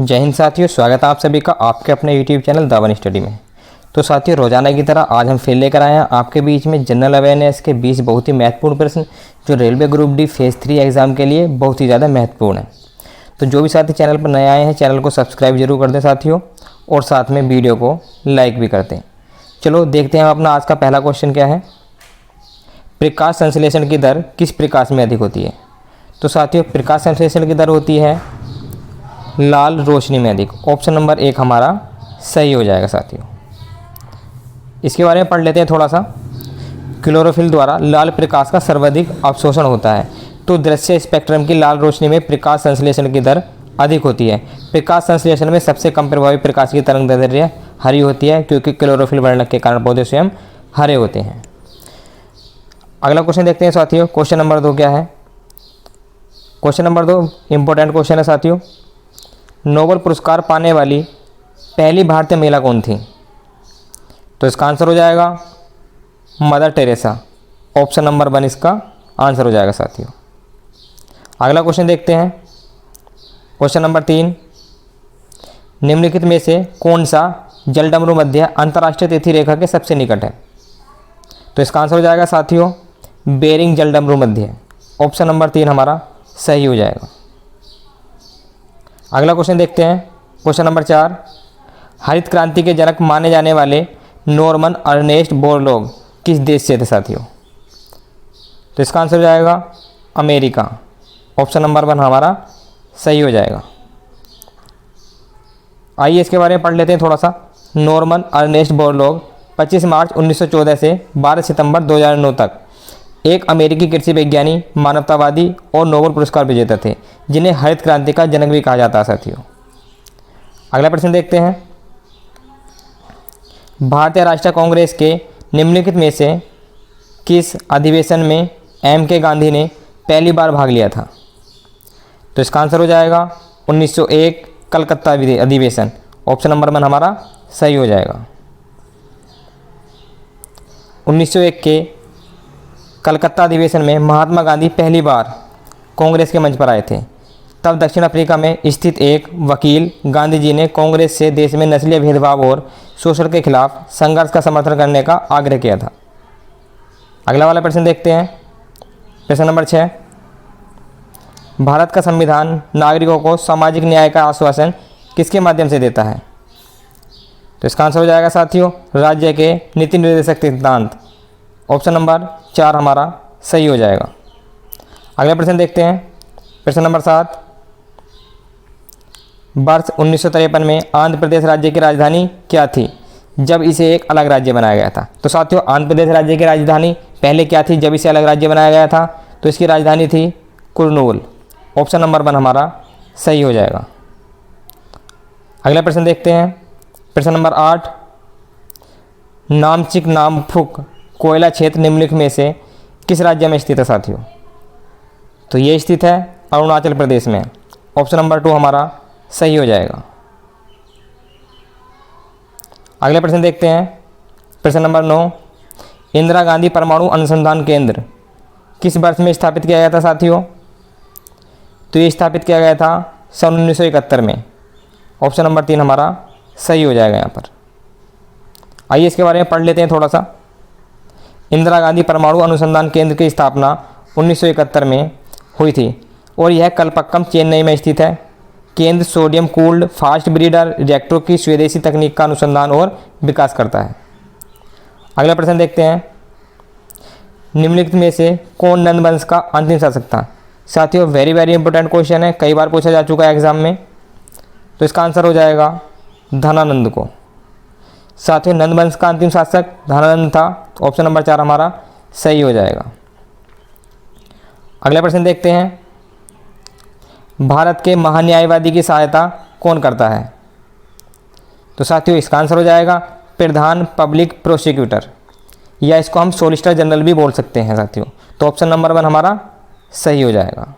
जय हिंद साथियों, स्वागत है आप सभी का आपके अपने YouTube channel the one study में। तो साथियों, रोजाना की तरह आज हम फिर लेकर आए हैं आपके बीच में जनरल अवेयरनेस के 20 बहुत ही महत्वपूर्ण प्रश्न जो railway group D phase 3 exam के लिए बहुत ही ज़्यादा महत्वपूर्ण है। तो जो भी साथी चैनल पर नए आए हैं, चैनल को सब्सक्राइब जरूर कर दें साथियों, और साथ में वीडियो को लाइक भी करते हैं। चलो देखते हैं अपना आज का पहला क्वेश्चन क्या है। प्रकाश संश्लेषण की दर किस प्रकाश में अधिक होती है? तो साथियों, प्रकाश संश्लेषण की दर होती है लाल रोशनी में अधिक। ऑप्शन नंबर 1 हमारा सही हो जाएगा साथियों। इसके बारे में पढ़ लेते हैं थोड़ा सा। क्लोरोफिल द्वारा लाल प्रकाश का सर्वाधिक अवशोषण होता है, तो दृश्य स्पेक्ट्रम की लाल रोशनी में प्रकाश संश्लेषण की दर अधिक होती है। प्रकाश संश्लेषण में सबसे कम प्रभावी प्रकाश की तरंगदैर्ध्य हरी होती है, क्योंकि क्लोरोफिल वर्णक के कारण पौधे स्वयं हरे होते हैं। अगला क्वेश्चन देखते हैं साथियों। क्वेश्चन नंबर 2 क्या है? क्वेश्चन नंबर 2 इंपॉर्टेंट क्वेश्चन है साथियों। नोबेल पुरस्कार पाने वाली पहली भारतीय महिला कौन थी? तो इसका आंसर हो जाएगा मदर टेरेसा। ऑप्शन नंबर 1 इसका आंसर हो जाएगा साथियों। अगला क्वेश्चन देखते हैं। क्वेश्चन नंबर 3, निम्नलिखित में से कौन सा जलडमरू मध्य अंतर्राष्ट्रीय तिथि रेखा के सबसे निकट है? तो इसका आंसर हो जाएगा साथियों बेरिंग जलडमरू मध्य। ऑप्शन नंबर 3 हमारा सही हो जाएगा। अगला क्वेश्चन देखते हैं। क्वेश्चन नंबर 4, हरित क्रांति के जनक माने जाने वाले नॉर्मन अर्नेस्ट बोरलॉग किस देश से थे साथियों? तो इसका आंसर हो जाएगा अमेरिका। ऑप्शन नंबर 1 हमारा सही हो जाएगा। आइए इसके बारे में पढ़ लेते हैं थोड़ा सा। नॉर्मन अर्नेस्ट बोरलॉग 25 मार्च 1914 से 12 सितंबर 2009 तक एक अमेरिकी कृषि वैज्ञानिक, मानवतावादी और नोबेल पुरस्कार विजेता थे, जिन्हें हरित क्रांति का जनक भी कहा जाता है साथियों। अगला प्रश्न देखते हैं। भारतीय राष्ट्रीय कांग्रेस के निम्नलिखित में से किस अधिवेशन में M.K. गांधी ने पहली बार भाग लिया था? तो इसका आंसर हो जाएगा 1901 कलकत्ता अधिवेशन। ऑप्शन नंबर 1 हमारा सही हो जाएगा। 1901 के कलकत्ता अधिवेशन में महात्मा गांधी पहली बार कांग्रेस के मंच पर आए थे। तब दक्षिण अफ्रीका में स्थित एक वकील गांधी जी ने कांग्रेस से देश में नस्लीय भेदभाव और शोषण के खिलाफ संघर्ष का समर्थन करने का आग्रह किया था। अगला वाला प्रश्न देखते हैं। प्रश्न नंबर 6, भारत का संविधान नागरिकों को सामाजिक न्याय का आश्वासन किसके माध्यम से देता है? तो इसका आंसर हो जाएगा साथियों राज्य के नीति निर्देशक सिद्धांत। ऑप्शन नंबर 4 हमारा सही हो जाएगा। अगला प्रश्न देखते हैं। प्रश्न नंबर 7, वर्ष 1953 में आंध्र प्रदेश राज्य की राजधानी क्या थी जब इसे एक अलग राज्य बनाया गया था? तो साथियों, आंध्र प्रदेश राज्य की राजधानी पहले क्या थी जब इसे अलग राज्य बनाया गया था? तो इसकी राजधानी थी कुर्नूल। ऑप्शन नंबर 1 हमारा सही हो जाएगा। अगला प्रश्न देखते हैं। प्रश्न नंबर 8, नामचिक नामफुक कोयला क्षेत्र निम्नलिखित में से किस राज्य में स्थित है साथियों? तो ये स्थित है अरुणाचल प्रदेश में। ऑप्शन नंबर 2 हमारा सही हो जाएगा। अगले प्रश्न देखते हैं। प्रश्न नंबर 9, इंदिरा गांधी परमाणु अनुसंधान केंद्र किस वर्ष में स्थापित किया गया था साथियों? तो ये स्थापित किया गया था सन 1971 में। ऑप्शन नंबर 3 हमारा सही हो जाएगा यहाँ पर। आइए इसके बारे में पढ़ लेते हैं थोड़ा सा। इंदिरा गांधी परमाणु अनुसंधान केंद्र की स्थापना 1971 में हुई थी और यह कलपक्कम चेन्नई में स्थित है। केंद्र सोडियम कूल्ड फास्ट ब्रीडर रिएक्टरों की स्वदेशी तकनीक का अनुसंधान और विकास करता है। अगला प्रश्न देखते हैं। निम्नलिखित में से कौन नंद वंश का अंतिम शासक था? साथियों, वेरी इंपॉर्टेंट क्वेश्चन है, कई बार पूछा जा चुका है एग्जाम में। तो इसका आंसर हो जाएगा धनानंद को। साथियों, नंद वंश का अंतिम शासक धनानंद था। ऑप्शन नंबर 4 हमारा सही हो जाएगा। अगला प्रश्न देखते हैं। भारत के महान्यायवादी की सहायता कौन करता है? तो साथियों, इसका आंसर हो जाएगा प्रधान पब्लिक प्रोसिक्यूटर, या इसको हम सॉलिसिटर जनरल भी बोल सकते हैं साथियों। तो ऑप्शन नंबर 1 हमारा सही हो जाएगा।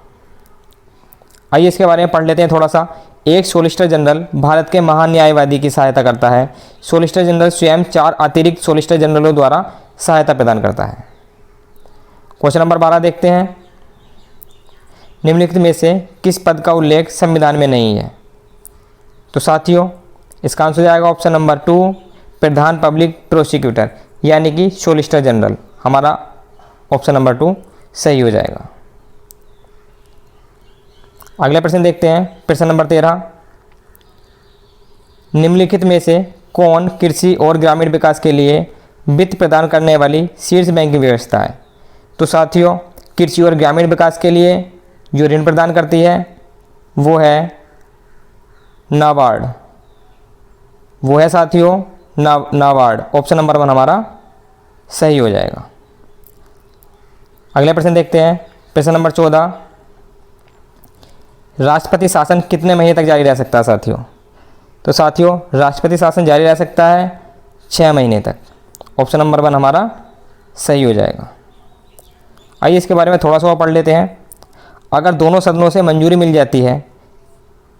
आइए इसके बारे में पढ़ लेते हैं थोड़ा सा। एक सॉलिसिटर जनरल भारत के महान्यायवादी की सहायता करता है। सॉलिसिटर जनरल स्वयं 4 अतिरिक्त सॉलिसिटर जनरलों द्वारा सहायता प्रदान करता है। क्वेश्चन नंबर 12 देखते हैं। निम्नलिखित में से किस पद का उल्लेख संविधान में नहीं है? तो साथियों इसका आंसर हो जाएगा ऑप्शन नंबर 2 प्रधान पब्लिक प्रोसिक्यूटर यानी कि सोलिसिटर जनरल। हमारा ऑप्शन नंबर 2 सही हो जाएगा। अगला प्रश्न देखते हैं, प्रश्न नंबर 13, निम्नलिखित में से कौन कृषि और ग्रामीण विकास के लिए वित्त प्रदान करने वाली शीर्ष बैंकिंग व्यवस्था है? तो साथियों कृषि और ग्रामीण विकास के लिए जो ऋण प्रदान करती है वो है नाबार्ड, वो है साथियों नाबार्ड। ऑप्शन नंबर 1 हमारा सही हो जाएगा। अगला प्रश्न देखते हैं, प्रश्न नंबर 14, राष्ट्रपति शासन कितने महीने तक जारी रह सकता है साथियों? तो साथियों राष्ट्रपति शासन जारी रह सकता है 6 महीने तक। ऑप्शन नंबर 1 हमारा सही हो जाएगा। आइए इसके बारे में थोड़ा सा और पढ़ लेते हैं। अगर दोनों सदनों से मंजूरी मिल जाती है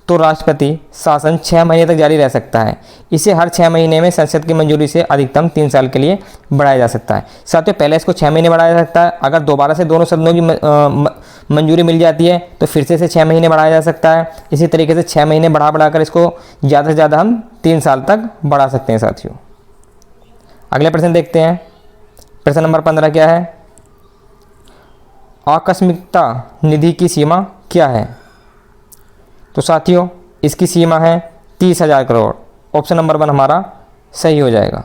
तो राष्ट्रपति शासन 6 महीने तक जारी रह सकता है। इसे हर 6 महीने में संसद की मंजूरी से अधिकतम 3 साल के लिए बढ़ाया जा सकता है। साथियों पहले इसको 6 महीने बढ़ाया जा सकता है, अगर दोबारा से दोनों सदनों की मंजूरी मिल जाती है तो फिर से इसे 6 महीने बढ़ाया जा सकता है। इसी तरीके से 6 महीने बढ़ाकर इसको ज़्यादा से ज़्यादा हम 3 साल तक बढ़ा सकते हैं साथियों। अगले प्रश्न देखते हैं, प्रश्न नंबर 15 क्या है? आकस्मिकता निधि की सीमा क्या है? तो साथियों इसकी सीमा है 30,000 करोड़। ऑप्शन नंबर 1 हमारा सही हो जाएगा।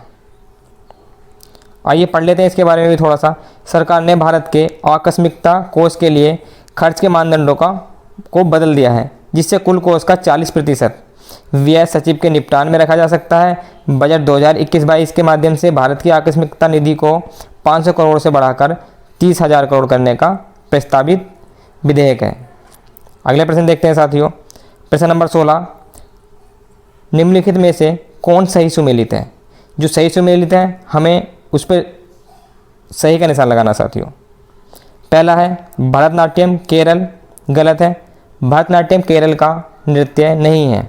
आइए पढ़ लेते हैं इसके बारे में भी थोड़ा सा। सरकार ने भारत के आकस्मिकता कोष के लिए खर्च के मानदंडों को बदल दिया है, जिससे कुल कोष का 40% व्यय सचिव के निपटान में रखा जा सकता है। बजट 2021-22 के माध्यम से भारत की आकस्मिकता निधि को 500 करोड़ से बढ़ाकर 30,000 करोड़ करने का प्रस्तावित विधेयक है। अगले प्रश्न देखते हैं साथियों, प्रश्न नंबर 16, निम्नलिखित में से कौन सही सुमेलित है? जो सही सुमेलित है हमें उस पर सही का निशान लगाना साथियों। पहला है भरतनाट्यम केरल, गलत है, भरतनाट्यम केरल का नृत्य नहीं है।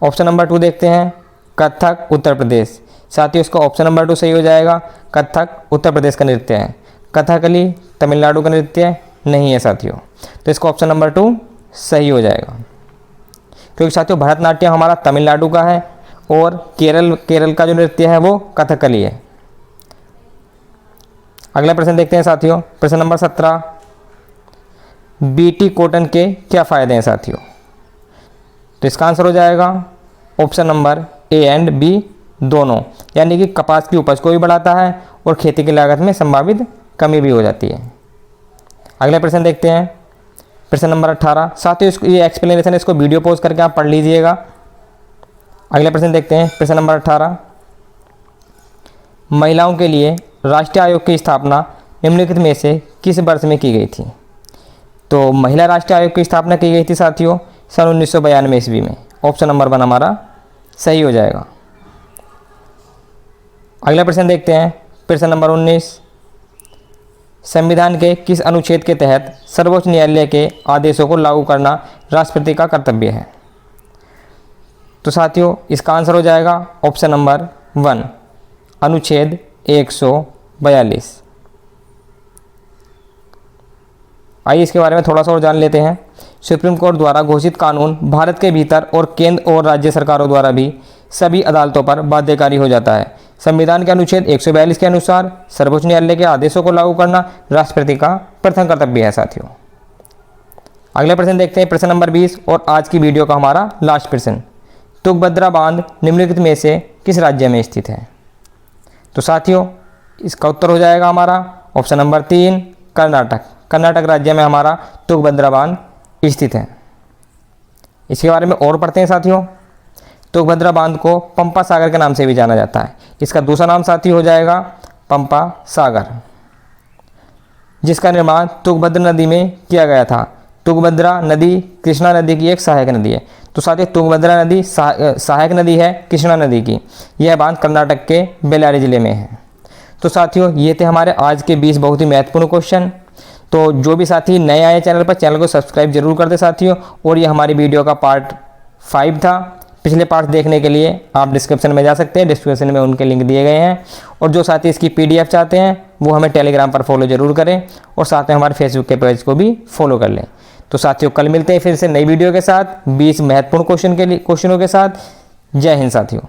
ऑप्शन नंबर 2 देखते हैं, कथक उत्तर प्रदेश। साथियों इसका ऑप्शन नंबर 2 सही हो जाएगा, कथक उत्तर प्रदेश का नृत्य है। कथकली तमिलनाडु का नृत्य नहीं है साथियों, तो इसका ऑप्शन नंबर 2 सही हो जाएगा, क्योंकि साथियों भरतनाट्यम हमारा तमिलनाडु का है और केरल का जो नृत्य है वो कथकली है। अगला प्रश्न देखते हैं साथियों, प्रश्न नंबर 17, बीटी कॉटन के क्या फ़ायदे हैं साथियों? तो इसका आंसर हो जाएगा option number A and B दोनों, यानी कि कपास की उपज को भी बढ़ाता है और खेती की लागत में संभावित कमी भी हो जाती है। अगला प्रश्न देखते हैं, प्रश्न नंबर 18। साथियों ये एक्सप्लेनेशन इसको वीडियो पॉज करके आप पढ़ लीजिएगा। अगले प्रश्न देखते हैं, प्रश्न नंबर 18, महिलाओं के लिए राष्ट्रीय आयोग की स्थापना निम्नलिखित में से किस वर्ष में की गई थी? तो महिला राष्ट्रीय आयोग की स्थापना की गई थी साथियों सन 1992 ईस्वी में। ऑप्शन नंबर 1 हमारा सही हो जाएगा। अगला प्रश्न देखते हैं, प्रश्न नंबर 19, संविधान के किस अनुच्छेद के तहत सर्वोच्च न्यायालय के आदेशों को लागू करना राष्ट्रपति का कर्तव्य है? तो साथियों इसका आंसर हो जाएगा ऑप्शन नंबर 1 अनुच्छेद 142। आइए इसके बारे में थोड़ा सा और जान लेते हैं। सुप्रीम कोर्ट द्वारा घोषित कानून भारत के भीतर और केंद्र और राज्य सरकारों द्वारा भी सभी अदालतों पर बाध्यकारी हो जाता है। संविधान के अनुच्छेद 142 के अनुसार सर्वोच्च न्यायालय के आदेशों को लागू करना राष्ट्रपति का प्रथम कर्तव्य है साथियों। अगले प्रश्न देखते हैं, प्रश्न नंबर 20 और आज की वीडियो का हमारा लास्ट प्रश्न। तुंगभद्रा बांध निम्नलिखित में से किस राज्य में स्थित है? तो साथियों इसका उत्तर हो जाएगा हमारा ऑप्शन नंबर 3 कर्नाटक। कर्नाटक राज्य में हमारा तुंगभद्रा बांध स्थित है। इसके बारे में और पढ़ते हैं साथियों। तुंगभद्रा बांध को पंपा सागर के नाम से भी जाना जाता है। इसका दूसरा नाम साथी हो जाएगा पंपा सागर, जिसका निर्माण तुंगभद्रा नदी में किया गया था। तुंगभद्रा नदी कृष्णा नदी की एक सहायक नदी है। तो साथियों तुंगभद्रा नदी सहायक नदी है कृष्णा नदी की। यह बांध कर्नाटक के बेल्लारी जिले में है। तो साथियों ये थे हमारे आज के 20 बहुत ही महत्वपूर्ण क्वेश्चन। तो जो भी साथी नए आए चैनल पर, चैनल को सब्सक्राइब जरूर कर दे साथियों। और ये हमारी वीडियो का पार्ट 5 था। पिछले पार्ट देखने के लिए आप डिस्क्रिप्शन में जा सकते हैं, डिस्क्रिप्शन में उनके लिंक दिए गए हैं। और जो साथी इसकी PDF चाहते हैं वो हमें टेलीग्राम पर फॉलो जरूर करें और साथ में हमारे फेसबुक के पेज को भी फॉलो कर लें। तो साथियों कल मिलते हैं फिर से नई वीडियो के साथ 20 महत्वपूर्ण क्वेश्चनों के साथ। जय हिंद साथियों।